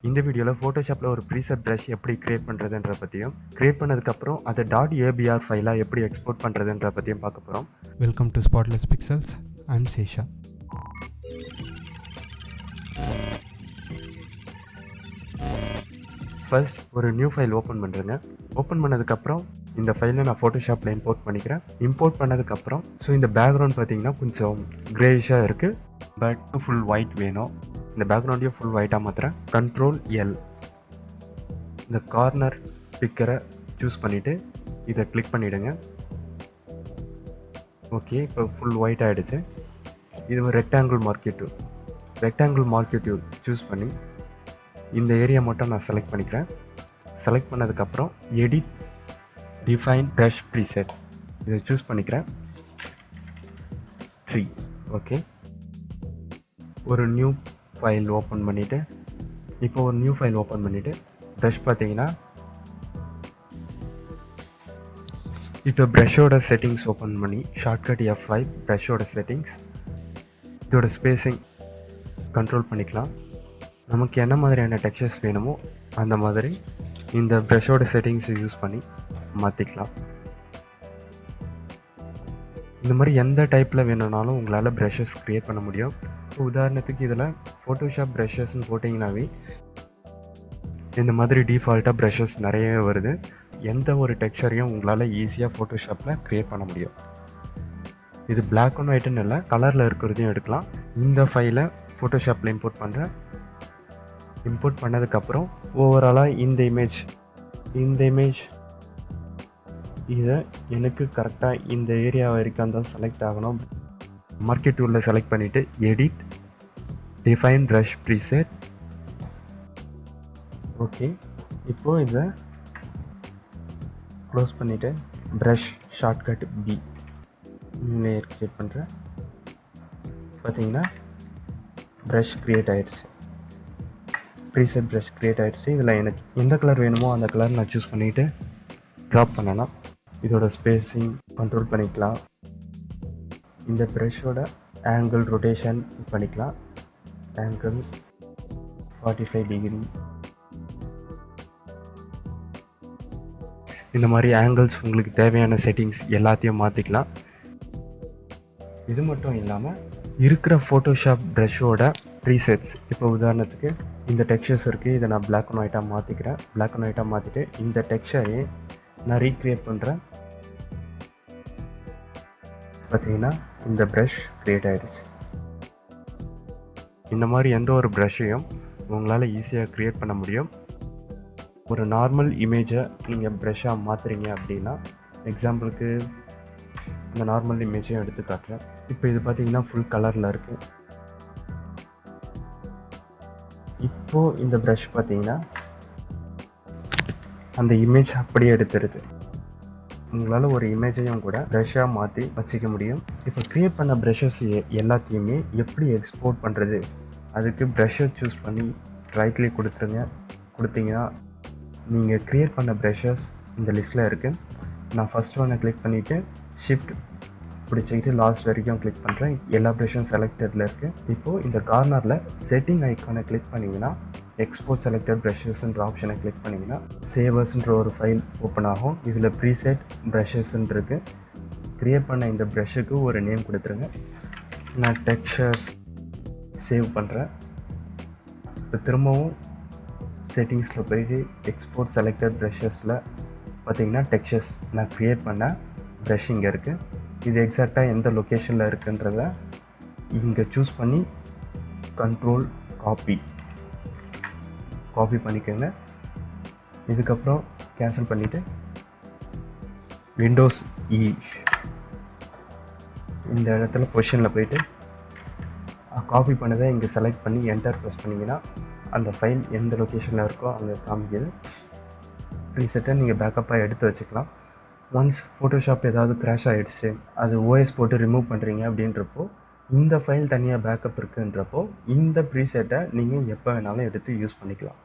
இந்த வீடியோல Photoshopல ஒரு preset brush எப்படி கிரியேட் பண்றதுன்ற பத்தியும், கிரியேட் பண்ணதுக்கு அப்புறம் அதை .abr ஃபைலா எப்படி எக்ஸ்போர்ட் பண்றதுன்ற பத்தியும் பார்க்க போறோம். Welcome to Spotless Pixels. I'm Sesha. First ஒரு நியூ ஃபைல் ஓப்பன் பண்ணுறேங்க. ஓப்பன் பண்ணதுக்கப்புறம் இந்த ஃபைலை நான் ஃபோட்டோஷாப்பில் இம்போர்ட் பண்ணிக்கிறேன். இம்போர்ட் பண்ணதுக்கப்புறம் இந்த பேக்ரவுண்ட் பார்த்தீங்கன்னா கொஞ்சம் கிரேயிஷாக இருக்குது, பட் ஃபுல் ஒயிட் வேணும். இந்த பேக்ரவுண்டையும் ஃபுல் ஒயிட்டாக மாற்றுறேன். Ctrl+L. இந்த கார்னர் பிக்கரை சூஸ் பண்ணிவிட்டு இதை கிளிக் பண்ணிவிடுங்க. ஓகே, இப்போ ஃபுல் ஒயிட் ஆகிடுச்சு. இது ஒரு ரெக்டாங்கிள் மார்க்கெட் டூல் சூஸ் பண்ணி இந்த ஏரியா மட்டும் நான் செலக்ட் பண்ணிக்கிறேன். செலக்ட் பண்ணதுக்கப்புறம் எடிட் டிஃபைன் ப்ரஷ் ப்ரீசெட் இதை சூஸ் பண்ணிக்கிறேன். 3. ஓகே, ஒரு நியூ ஃபைல் ஓப்பன் பண்ணிவிட்டு ப்ரஷ் பார்த்தீங்கன்னா இப்போ ப்ரஷோட செட்டிங்ஸ் ஓப்பன் பண்ணி ஷார்ட்கட் F5 ப்ரஷோட செட்டிங்ஸ், இதோட ஸ்பேஸிங் கண்ட்ரோல் பண்ணிக்கலாம். நமக்கு என்ன மாதிரியான டெக்ஸ்சர்ஸ் வேணுமோ அந்த மாதிரி இந்த ப்ரஷோட செட்டிங்ஸை யூஸ் பண்ணி மாற்றிக்கலாம். இந்த மாதிரி எந்த டைப்பில் வேணும்னாலும் உங்களால் ப்ரஷஸ் க்ரியேட் பண்ண முடியும். உதாரணத்துக்கு இதில் ஃபோட்டோஷாப் ப்ரஷஸ்ன்னு போட்டிங்கனாவே இந்த மாதிரி டிஃபால்ட்டாக ப்ரஷஸ் நிறைய வருது. எந்த ஒரு டெக்ஸ்சரையும் உங்களால் ஈஸியாக ஃபோட்டோஷாப்பில் க்ரியேட் பண்ண முடியும். இது பிளாக் அண்ட் ஒயிட்டுன்னு இல்லை, கலரில் இருக்கிறதையும் எடுக்கலாம். இந்த ஃபைலை ஃபோட்டோஷாப்பில் இம்போர்ட் பண்ணுறேன். இம்போர்ட் பண்ணதுக்கப்புறம் ஓவராலாக இந்த இமேஜ் இதை எனக்கு கரெக்டாக இந்த ஏரியா வரைக்கும் தான் செலக்ட் ஆகணும். மார்க்கெட் டூலில் செலக்ட் பண்ணிவிட்டு edit define brush preset. Okay, இப்போது இதை க்ளோஸ் பண்ணிவிட்டு brush shortcut B layer create பண்ணுறேன். பார்த்தீங்கன்னா ப்ரஷ் க்ரியேட் ஆகிடுச்சு, ப்ரீசெட் ப்ரஷ் க்ரியேட் ஆகிடுச்சு. இதில் எனக்கு எந்த கலர் வேணுமோ அந்த கலர் நான் சூஸ் பண்ணிவிட்டு ட்ராப் பண்ணலாம். இதோட ஸ்பேஸிங் கண்ட்ரோல் பண்ணிக்கலாம். இந்த ப்ரஷோட ஆங்கிள் ரொட்டேஷன் பண்ணிக்கலாம். Angle 45 degree. இந்த மாதிரி ஆங்கிள்ஸ் உங்களுக்கு தேவையான செட்டிங்ஸ் எல்லாத்தையும் மாற்றிக்கலாம். இது மட்டும் இல்லாமல் இருக்கிற ஃபோட்டோஷாப் ப்ரஷோட ப்ரீசெட்ஸ், இப்போ உதாரணத்துக்கு இந்த டெக்ஸ்சர்ஸ் இருக்குது, இதை நான் பிளாக் அண்ட் ஒயிட்டாக மாற்றிக்கிறேன். பிளாக் அண்ட் ஒயிட்டாக மாற்றிட்டு இந்த டெக்ஸ்சரையே நான் ரீக்ரியேட் பண்ணுறேன். பார்த்தீங்கன்னா இந்த ப்ரஷ் க்ரியேட் ஆகிடுச்சு. இந்த மாதிரி எந்த ஒரு ப்ரஷ்ஷையும் உங்களால் ஈஸியாக க்ரியேட் பண்ண முடியும். ஒரு நார்மல் இமேஜை நீங்கள் ப்ரஷ்ஷாக மாற்றுறீங்க அப்படின்னா, எக்ஸாம்பிளுக்கு இந்த நார்மல் இமேஜையும் எடுத்து காட்டுறேன். இப்போ இது பார்த்தீங்கன்னா ஃபுல் கலரில் இருக்குது. இப்போது இந்த ப்ரஷ் பார்த்தீங்கன்னா அந்த இமேஜ் அப்படியே எடுத்துருது. உங்களால் ஒரு இமேஜையும் கூட ப்ரஷ்ஷாக மாற்றி வச்சுக்க முடியும். இப்போ க்ரியேட் பண்ண ப்ரஷஸ் எல்லாத்தையுமே எப்படி எக்ஸ்போர்ட் பண்ணுறது, அதுக்கு ப்ரஷ்ஷை சூஸ் பண்ணி ரைட் கிளிக் கொடுத்தீங்கன்னா நீங்கள் க்ரியேட் பண்ண ப்ரஷஸ் இந்த லிஸ்ட்டில் இருக்குது. நான் ஃபஸ்ட் ஒன்னை கிளிக் பண்ணிவிட்டு ஷிஃப்ட் பிடிச்சிக்கிட்டு லாஸ்ட் வரைக்கும் கிளிக் பண்ணுறேன். எல்லா ப்ரஷும் செலக்டடில் இருக்குது. இப்போது இந்த கார்னரில் செட்டிங் ஐக்கானை கிளிக் பண்ணிங்கன்னா எக்ஸ்போர்ட் செலக்டட் ப்ரஷஸ்ன்ற ஆப்ஷனை கிளிக் பண்ணிங்கன்னா சேவர்ஸ்ன்ற ஒரு ஃபைல் ஓப்பன் ஆகும். இதில் ப்ரீசெட் ப்ரஷஸ்ன்னு இருக்குது. க்ரியேட் பண்ண இந்த ப்ரஷ்ஷுக்கு ஒரு நேம் கொடுத்துருங்க. நான் டெக்ஸ்சர்ஸ் சேவ் பண்ணுறேன். இப்போ திரும்பவும் செட்டிங்ஸில் போயிட்டு எக்ஸ்போர்ட் செலக்டட் ப்ரஷஸில் பார்த்தீங்கன்னா டெக்ஸ்சர்ஸ் நான் க்ரியேட் பண்ண ப்ரஷ் இங்கே இருக்குது. இது எக்ஸாக்டாக எந்த லொக்கேஷனில் இருக்குன்றத இங்கே சூஸ் பண்ணி கண்ட்ரோல் காப்பி பண்ணிக்கோங்க. இதுக்கப்புறம் கேன்சல் பண்ணிவிட்டு விண்டோஸ் E இந்த இடத்துல பொசிஷனில் போயிட்டு காப்பி பண்ணதை இங்கே செலக்ட் பண்ணி என்டர் ப்ரெஸ் பண்ணிங்கன்னா அந்த ஃபைல் எந்த லொக்கேஷனில் இருக்கோ அங்கே காமிக்குது. ப்ரீசெட்டை நீங்கள் பேக்கப்பாக எடுத்து வச்சுக்கலாம். ஒன்ஸ் ஃபோட்டோஷாப் ஏதாவது க்ராஷ் ஆகிடுச்சு, அது OS போட்டு ரிமூவ் பண்ணுறீங்க அப்படின்றப்போ இந்த ஃபைல் தனியாக பேக்கப் இருக்குன்றப்போ இந்த ப்ரீசெட்டை நீங்கள் எப்போ வேணாலும் எடுத்து யூஸ் பண்ணிக்கலாம்.